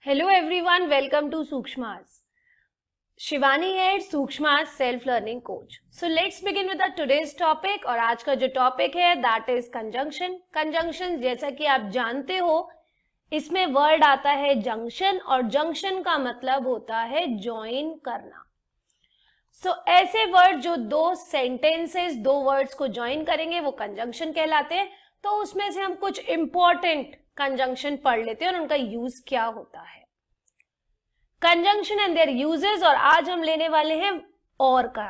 Hello everyone, welcome to Sukshmas. Shivani है Sukshma self learning coach. So let's begin with today's topic. और आज का जो टॉपिक है दैट इज कंजंक्शन. कंजंक्शन जैसा कि आप जानते हो इसमें वर्ड आता है जंक्शन और जंक्शन का मतलब होता है ज्वाइन करना. सो ऐसे वर्ड जो दो सेंटेंसेस दो वर्ड्स को ज्वाइन करेंगे वो कंजंक्शन कहलाते हैं. तो उसमें से हम कुछ इंपॉर्टेंट कंजंक्शन पढ़ लेते हैं और उनका यूज क्या होता है. Conjunction and their uses. और आज हम लेने वाले हैं और का.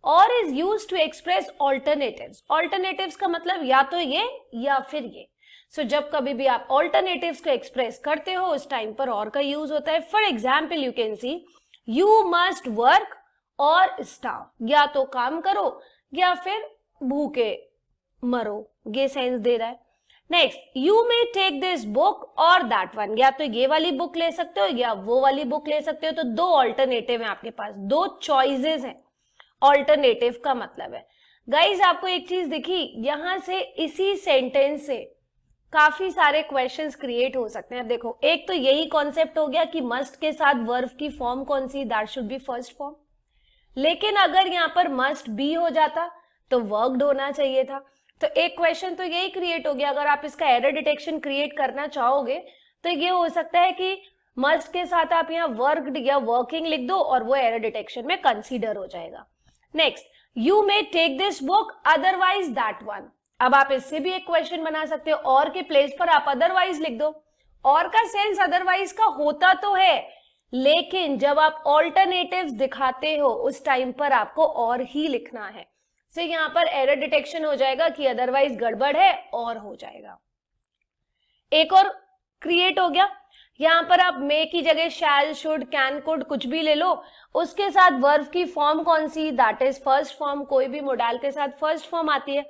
Or is used to express alternatives. Alternatives का मतलब या तो ये या फिर ये. सो जब कभी भी आप ऑल्टरनेटिव्स को एक्सप्रेस करते हो उस टाइम पर और का यूज होता है. For example you can see you must work और स्टार्व. या तो काम करो या फिर भूखे मरो. ये सेंस दे रहा है. Next, you may take this book or that one. या तो ये वाली बुक ले सकते हो या वो वाली बुक ले सकते हो. तो दो ऑल्टरनेटिव है आपके पास, दो चॉइसेस हैं. ऑल्टरनेटिव का मतलब है गाइज आपको एक चीज दिखी यहां से, इसी सेंटेंस से काफी सारे क्वेश्चंस क्रिएट हो सकते हैं. अब देखो, एक तो यही कॉन्सेप्ट हो गया कि मस्ट के साथ वर्ब की फॉर्म कौन सी, that should be first form. लेकिन अगर यहाँ पर मस्ट बी हो जाता तो वर्क्ड होना चाहिए था. तो एक क्वेश्चन तो यही क्रिएट हो गया. अगर आप इसका एरर डिटेक्शन क्रिएट करना चाहोगे तो ये हो सकता है कि मस्ट के साथ आप यहाँ वर्कड या वर्किंग लिख दो और वो एरर डिटेक्शन में कंसीडर हो जाएगा. Next, you may take this book otherwise that one. अब आप इससे भी एक क्वेश्चन बना सकते हो. और के प्लेस पर आप अदरवाइज लिख दो. और का सेंस अदरवाइज का होता तो है, लेकिन जब आप ऑल्टरनेटिव्स दिखाते हो उस टाइम पर आपको और ही लिखना है. तो यहां पर एरर डिटेक्शन हो जाएगा कि अदरवाइज गड़बड़ है और हो जाएगा. एक और क्रिएट हो गया. यहां पर आप मे की जगह शैल, शुड, कैन, कुड कुछ भी ले लो. उसके साथ वर्ब की फॉर्म कौन सी, दैट इज फर्स्ट फॉर्म. कोई भी मोडाल के साथ फर्स्ट फॉर्म आती है.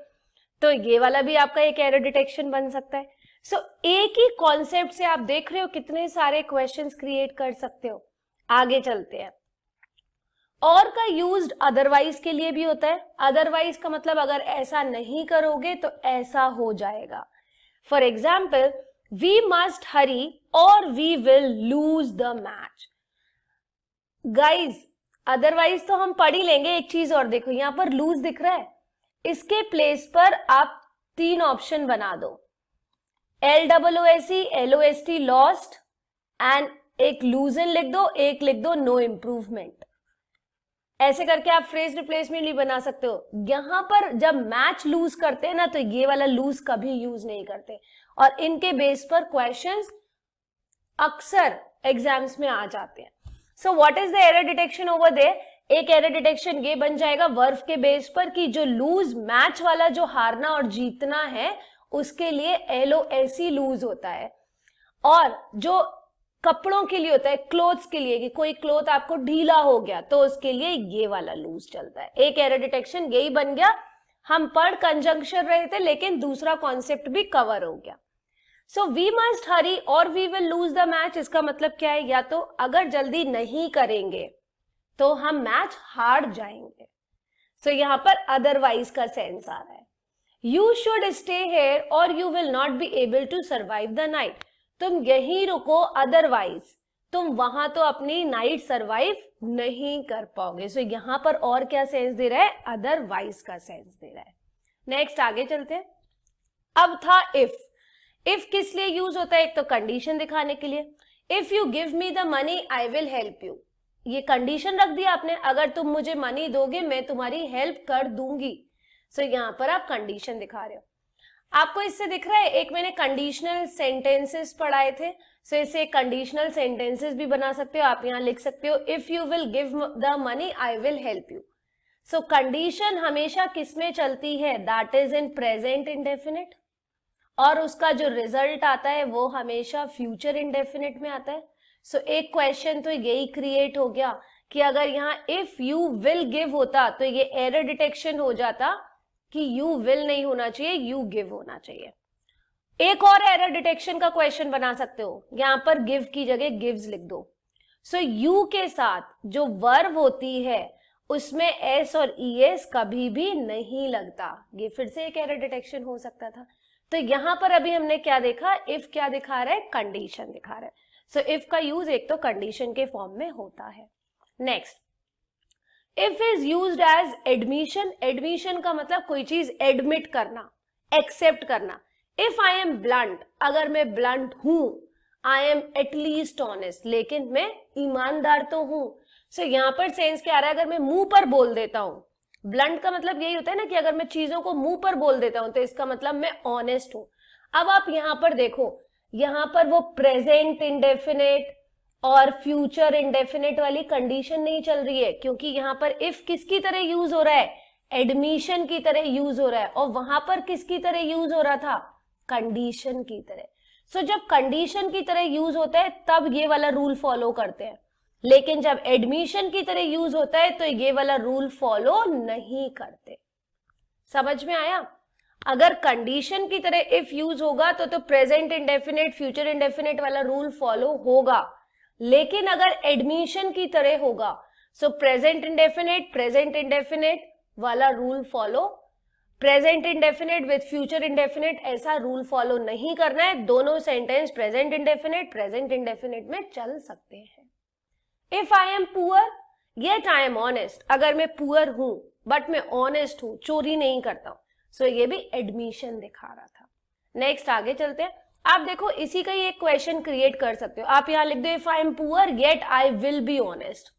तो ये वाला भी आपका एक एरर डिटेक्शन बन सकता है. सो एक ही कॉन्सेप्ट से आप देख रहे हो कितने सारे क्वेश्चंस क्रिएट कर सकते हो. आगे चलते हैं. और का यूज्ड अदरवाइज के लिए भी होता है. अदरवाइज का मतलब अगर ऐसा नहीं करोगे तो ऐसा हो जाएगा. For example, we must hurry or we will lose the match. Guys otherwise तो हम पढ़ ही लेंगे. एक चीज और देखो, यहां पर लूज दिख रहा है. इसके प्लेस पर आप तीन ऑप्शन बना दो. LOOSE, LOST, लॉस्ट, एंड एक लूजन लिख दो, एक लिख दो नो इम्प्रूवमेंट. ऐसे करके आप फ्रेज रिप्लेसमेंट नहीं बना सकते हो. यहां पर जब मैच लूज करते हैं ना तो ये वाला लूज कभी यूज नहीं करते. और इनके बेस पर क्वेश्चंस अक्सर एग्जाम्स में आ जाते हैं. So what is the error detection over there. एक एरर डिटेक्शन ये बन जाएगा वर्ब के बेस पर कि जो लूज मैच वाला, जो हारना और जीतना है, उसके लिए LOSE लूज होता है. और जो कपड़ों के लिए होता है, क्लोथ्स के लिए, कि कोई क्लोथ आपको ढीला हो गया तो उसके लिए ये वाला लूज चलता है. एक एरर डिटेक्शन यही बन गया. हम पढ़ कंजंक्शन रहे थे लेकिन दूसरा कॉन्सेप्ट भी कवर हो गया. So we must hurry or we will lose the match. इसका मतलब क्या है, या तो अगर जल्दी नहीं करेंगे तो हम मैच हार जाएंगे. सो यहां पर अदरवाइज का सेंस आ रहा है. You should stay here or you will not be able to survive the night. तुम यहीं रुको, अदरवाइज तुम वहां तो अपनी नाइट सरवाइव नहीं कर पाओगे. सो यहां पर और क्या सेंस दे रहा है, अदरवाइज का सेंस दे रहा है. नेक्स्ट आगे चलते हैं. अब था इफ. इफ किस लिए यूज होता है, एक तो कंडीशन दिखाने के लिए. If you give me the money I will help you. ये कंडीशन रख दिया आपने, अगर तुम मुझे मनी दोगे मैं तुम्हारी हेल्प कर दूंगी. सो यहां पर आप कंडीशन दिखा रहे हो. आपको इससे दिख रहा है, एक मैंने कंडीशनल सेंटेंसेस पढ़ाए थे. सो इसे कंडीशनल सेंटेंसेस भी बना सकते हो. आप यहां लिख सकते हो if you will give the money I will help you. So condition हमेशा किस में चलती है, that is in present indefinite. और उसका जो रिजल्ट आता है वो हमेशा फ्यूचर इंडेफिनिट में आता है. सो एक क्वेश्चन तो यही क्रिएट हो गया कि अगर यहाँ इफ यू विल गिव होता तो ये एरर डिटेक्शन हो जाता कि यू विल नहीं होना चाहिए, यू गिव होना चाहिए. एक और एरर डिटेक्शन का क्वेश्चन बना सकते हो. यहां पर गिव की जगह गिव्स लिख दो. सो यू के साथ जो वर्ब होती है उसमें एस और ईएस कभी भी नहीं लगता. ये फिर से एक एरर डिटेक्शन हो सकता था. तो यहां पर अभी हमने क्या देखा, इफ क्या दिखा रहा है, कंडीशन दिखा रहा है. सो इफ का यूज एक तो कंडीशन के फॉर्म में होता है. Next, if is used as admission. Admission का मतलब कोई चीज एडमिट करना, एक्सेप्ट करना. इफ आई एम ब्लंट, अगर मैं ब्लंट हूं, आई एम एटलीस्ट ऑनेस्ट, लेकिन मैं ईमानदार तो हूं. सो यहां पर सेंस क्या आ रहा है, अगर मैं मुंह पर बोल देता हूं, ब्लंट का मतलब यही होता है ना कि अगर मैं चीजों को मुंह पर बोल देता हूं तो इसका मतलब मैं ऑनेस्ट हूं. अब आप यहां पर देखो, यहां पर वो प्रेजेंट इंडेफिनेट और फ्यूचर इंडेफिनेट वाली कंडीशन नहीं चल रही है, क्योंकि यहां पर इफ किसकी तरह यूज हो रहा है, एडमिशन की तरह यूज हो रहा है, और वहां पर किसकी तरह यूज हो रहा था, कंडीशन की तरह. सो जब कंडीशन की तरह यूज होता है तब ये वाला रूल फॉलो करते हैं, लेकिन जब एडमिशन की तरह यूज होता है तो ये वाला रूल फॉलो नहीं करते. समझ में आया? अगर कंडीशन की तरह इफ यूज होगा तो प्रेजेंट इंडेफिनेट फ्यूचर इंडेफिनेट वाला रूल फॉलो होगा, लेकिन अगर एडमिशन की तरह होगा सो प्रेजेंट इंडेफिनेट वाला rule follow, present indefinite with future indefinite ऐसा रूल फॉलो नहीं करना है. दोनों सेंटेंस प्रेजेंट इंडेफिनेट में चल सकते हैं. If I am poor yet I am honest. अगर मैं पुअर हूं बट मैं ऑनेस्ट हूं, चोरी नहीं करता हूं, सो ये भी एडमिशन दिखा रहा था. नेक्स्ट आगे चलते हैं. आप देखो इसी का ही एक क्वेश्चन क्रिएट कर सकते हो. आप यहां लिख दो if I am poor yet I will be honest.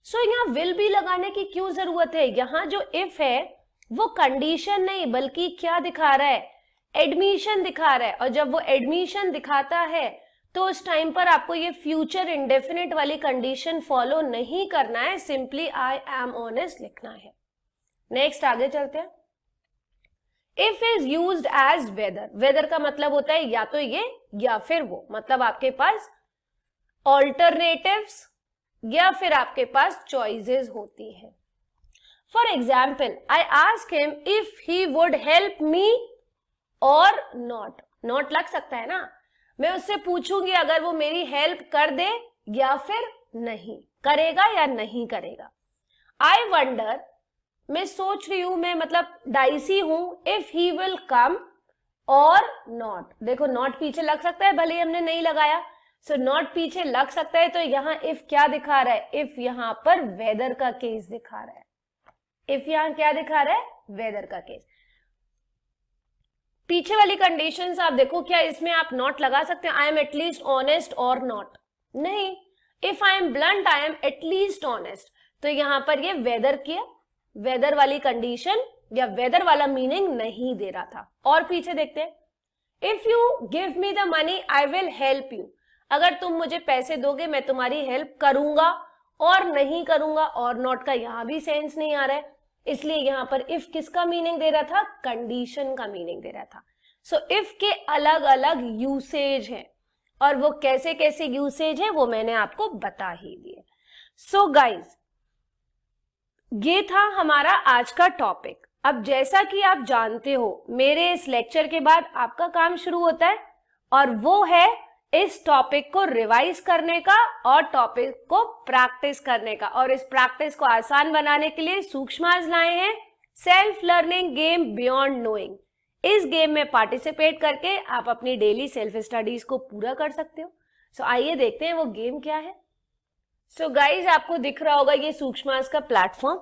So यहां विल बी लगाने की क्यों जरूरत है? यहां जो इफ है वो कंडीशन नहीं बल्कि क्या दिखा रहा है, एडमिशन दिखा रहा है. और जब वो एडमिशन दिखाता है तो उस टाइम पर आपको ये फ्यूचर इंडेफिनिट वाली कंडीशन फॉलो नहीं करना है, सिंपली आई एम ऑनेस्ट लिखना है. नेक्स्ट आगे चलते हैं. If is used as whether. Whether का मतलब होता है या तो ये या फिर वो, मतलब आपके पास ऑल्टरनेटिव्स या फिर आपके पास चॉइसेस होती है. For example, I ask him if he would help me और नॉट. नॉट लग सकता है ना, मैं उससे पूछूंगी अगर वो मेरी हेल्प कर दे या फिर नहीं करेगा या नहीं करेगा. आई वंडर, मैं सोच रही हूं, मैं मतलब डाइसी हूं, इफ ही विल कम और नॉट. देखो नॉट पीछे लग सकता है भले ही हमने नहीं लगाया, सो नॉट पीछे लग सकता है. तो यहां इफ क्या दिखा रहा है, इफ यहां पर वेदर का केस दिखा रहा है. इफ यहां क्या दिखा रहा है, वेदर का केस. पीछे वाली कंडीशंस आप देखो, क्या इसमें आप नॉट लगा सकते हैं, आई एम एटलीस्ट ऑनेस्ट और नॉट? नहीं. If I M blunt I am at least honest, तो यहां पर ये वेदर की वेदर वाली कंडीशन या वेदर वाला मीनिंग नहीं दे रहा था. और पीछे देखते हैं. If you give me the money I will help you. अगर तुम मुझे पैसे दोगे मैं तुम्हारी हेल्प करूंगा और नहीं करूंगा. और नॉट का यहां भी सेंस नहीं आ रहा है, इसलिए यहां पर इफ किसका मीनिंग दे रहा था, कंडीशन का मीनिंग दे रहा था. सो इफ के अलग अलग यूसेज हैं और वो कैसे कैसे यूसेज है वो मैंने आपको बता ही दिए. सो गाइज, ये था हमारा आज का टॉपिक. अब जैसा कि आप जानते हो मेरे इस लेक्चर के बाद आपका काम शुरू होता है और वो है इस टॉपिक को रिवाइज करने का और टॉपिक को प्रैक्टिस करने का. और इस प्रैक्टिस को आसान बनाने के लिए सूक्ष्माज लाए हैं self learning game beyond knowing. इस गेम में पार्टिसिपेट करके आप अपनी डेली सेल्फ स्टडीज को पूरा कर सकते हो. सो आइए देखते हैं वो गेम क्या है. सो गाइज, आपको दिख रहा होगा ये सूक्ष्माज का प्लेटफॉर्म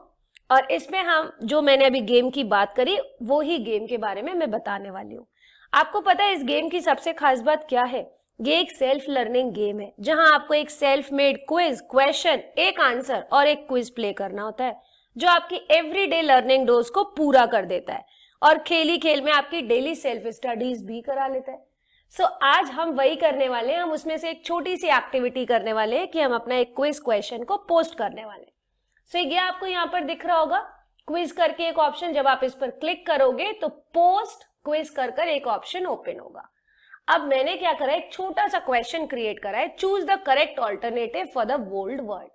और इसमें हम जो मैंने अभी गेम की बात करी वो ही गेम के बारे में मैं बताने वाली हूँ. आपको पता है इस गेम की सबसे खास बात क्या है? ये एक सेल्फ लर्निंग गेम है जहां आपको एक सेल्फ मेड क्विज, क्वेश्चन, एक आंसर और एक क्विज प्ले करना होता है जो आपकी एवरीडे लर्निंग डोज को पूरा कर देता है और खेल ही खेल में आपकी डेली सेल्फ स्टडीज भी करा लेता है. सो आज हम वही करने वाले हैं. हम उसमें से एक छोटी सी एक्टिविटी करने वाले हैं कि हम अपना एक क्विज क्वेश्चन को पोस्ट करने वाले हैं. सो ये आपको यहाँ पर दिख रहा होगा क्विज करके एक ऑप्शन. जब आप इस पर क्लिक करोगे तो पोस्ट क्विज कर एक ऑप्शन ओपन होगा. अब मैंने क्या करा है, एक छोटा सा क्वेश्चन क्रिएट करा है, choose the correct alternative for the bold word.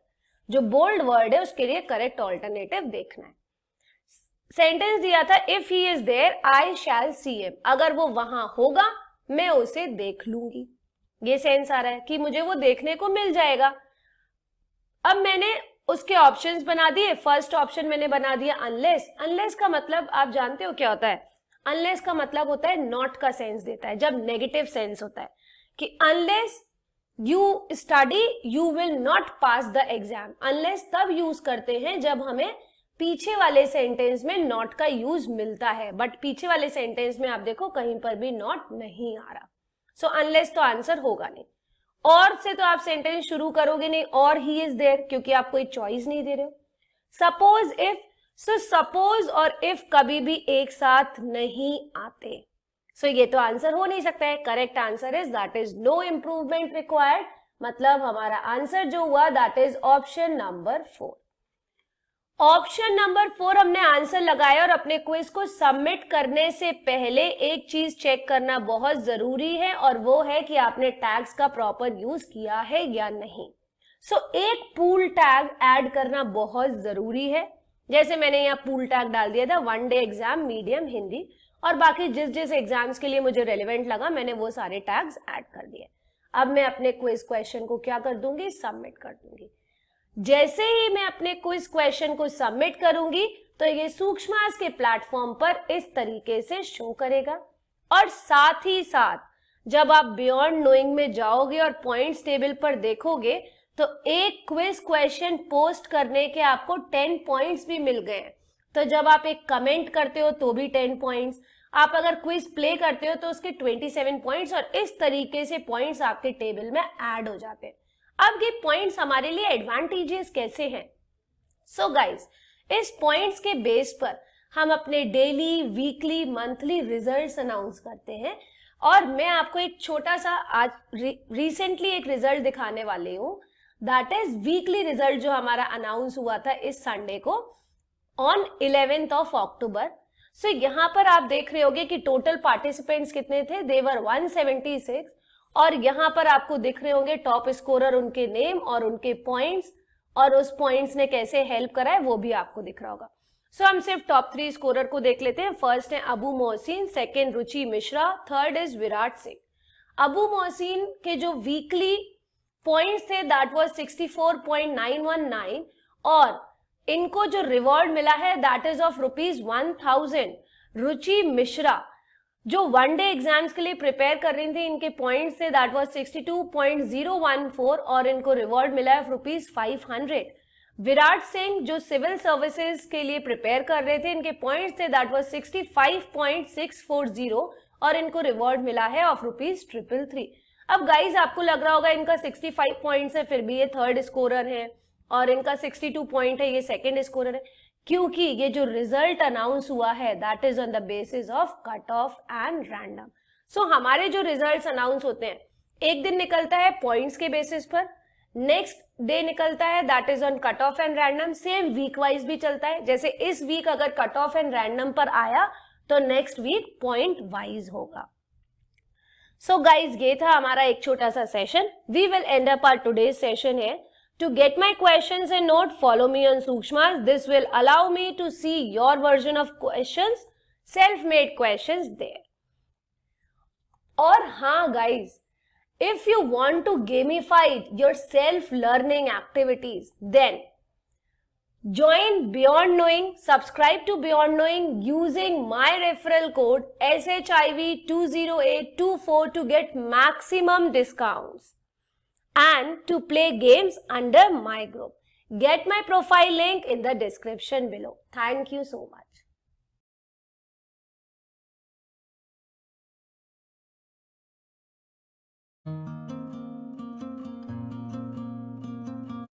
जो बोल्ड वर्ड है उसके लिए करेक्ट ऑल्टरनेटिव देखना है. सेंटेंस दिया था if he is there I shall see him. अगर वो वहां होगा मैं उसे देख लूंगी. ये सेंस आ रहा है कि मुझे वो देखने को मिल जाएगा. अब मैंने उसके ऑप्शंस बना दिए. फर्स्ट ऑप्शन मैंने बना दिया अनलेस. अनलेस का मतलब आप जानते हो क्या होता है? अनलेस का मतलब होता है नॉट का सेंस देता है जब नेगेटिव सेंस होता है कि unless you study you will not pass the exam, unless तब यूज करते हैं जब हमें पीछे वाले सेंटेंस में नॉट का यूज मिलता है, बट पीछे वाले सेंटेंस में आप देखो कहीं पर भी नॉट नहीं आ रहा, सो अनलेस तो आंसर होगा नहीं। और से तो आप सेंटेंस शुरू करोगे नहीं, और ही इज देयर, क्योंकि आप कोई चॉइस नहीं दे रहे हो। सपोज इफ, सो सपोज और इफ कभी भी एक साथ नहीं आते, सो ये तो आंसर हो नहीं सकता है। Correct answer is that is no improvement required, मतलब हमारा आंसर जो हुआ that is option number 4। Option number 4 हमने आंसर लगाया, और अपने क्विज को सबमिट करने से पहले एक चीज चेक करना बहुत जरूरी है, और वो है कि आपने टैग्स का प्रॉपर यूज किया है या नहीं। सो एक पूल टैग ऐड करना बहुत जरूरी है, जैसे मैंने यहाँ पूल टैग डाल दिया था, 1 डे एग्जाम मीडियम हिंदी, और बाकी जिस जिस एग्जाम्स के लिए मुझे रेलिवेंट लगा मैंने वो सारे टैग्स ऐड कर दिए। अब मैं अपने क्विज क्वेश्चन को क्या कर दूंगी, सबमिट कर दूंगी। जैसे ही मैं अपने क्विज क्वेश्चन को सबमिट करूंगी तो ये सूक्ष्मास के प्लेटफॉर्म पर इस तरीके से शो करेगा, और साथ ही साथ जब आप बियॉन्ड नोइंग में जाओगे और पॉइंट्स टेबल पर देखोगे तो एक क्विज क्वेश्चन पोस्ट करने के आपको 10 पॉइंट्स भी मिल गए। तो जब आप एक कमेंट करते हो तो भी 10 पॉइंट्स, आप अगर क्विज प्ले करते हो तो उसके 27 पॉइंट्स, और इस तरीके से पॉइंट्स आपके टेबल में ऐड हो जाते हैं। अब ये पॉइंट्स हमारे लिए एडवांटेजेस कैसे हैं? सो गाइस, इस पॉइंट्स के बेस पर हम अपने daily, weekly, monthly results announce करते हैं, और मैं आपको एक छोटा सा आज रिसेंटली एक रिजल्ट दिखाने वाली हूँ, दैट इज वीकली रिजल्ट जो हमारा अनाउंस हुआ था इस संडे को ऑन 11th of October। सो यहाँ पर आप देख रहे होगे कि टोटल पार्टिसिपेंट्स कितने थे, दे वर 176, और यहाँ पर आपको दिख रहे होंगे टॉप स्कोरर, उनके नेम और उनके पॉइंट्स, और उस पॉइंट्स ने कैसे हेल्प करा है वो भी आपको दिख रहा होगा। सो हम सिर्फ टॉप 3 स्कोरर को देख लेते हैं। फर्स्ट है Abu Mohsin, second Ruchi Mishra, third is Virat Singh. Abu Mohsin के जो वीकली पॉइंट्स थे दैट वाज 64.919, और इनको जो रिवॉर्ड मिला है दैट इज ऑफ ₹1000। रुचि मिश्रा जो 1 डे एग्जाम्स के लिए प्रिपेयर कर रही थी, इनके पॉइंट्स थे दैट वाज 62.014, और इनको रिवॉर्ड मिला है ₹500। विराट सिंह जो सिविल सर्विसेज के लिए प्रिपेयर कर रहे थे, इनके पॉइंट्स थे दैट वाज 65.640, और इनको रिवॉर्ड मिला है ऑफ ₹333। अब गाइज आपको लग रहा होगा इनका 65 पॉइंट्स है, फिर भी ये थर्ड स्कोरर है, और इनका 62 पॉइंट है, ये सेकेंड स्कोरर है, क्योंकि ये जो रिजल्ट अनाउंस हुआ है that is on the basis of cut off and random. So हमारे जो रिजल्ट्स अनाउंस होते हैं, एक दिन निकलता है पॉइंट्स के बेसिस पर, नेक्स्ट डे निकलता है that is on cut off and random, same week wise भी चलता है। जैसे इस वीक अगर कट ऑफ एंड रैंडम पर आया तो नेक्स्ट वीक पॉइंट वाइज होगा। सो गाइज ये था हमारा एक छोटा सा session. We will end up our today's session here. To get my questions and note, follow me on Sukshmas. This will allow me to see your version of questions, self-made questions there. और हाँ guys, if you want to gamify your self-learning activities, then join Beyond Knowing, subscribe to Beyond Knowing using my referral code SHIV20824 to get maximum discounts and to play games under my group. Get my profile link in the description below. Thank you so much.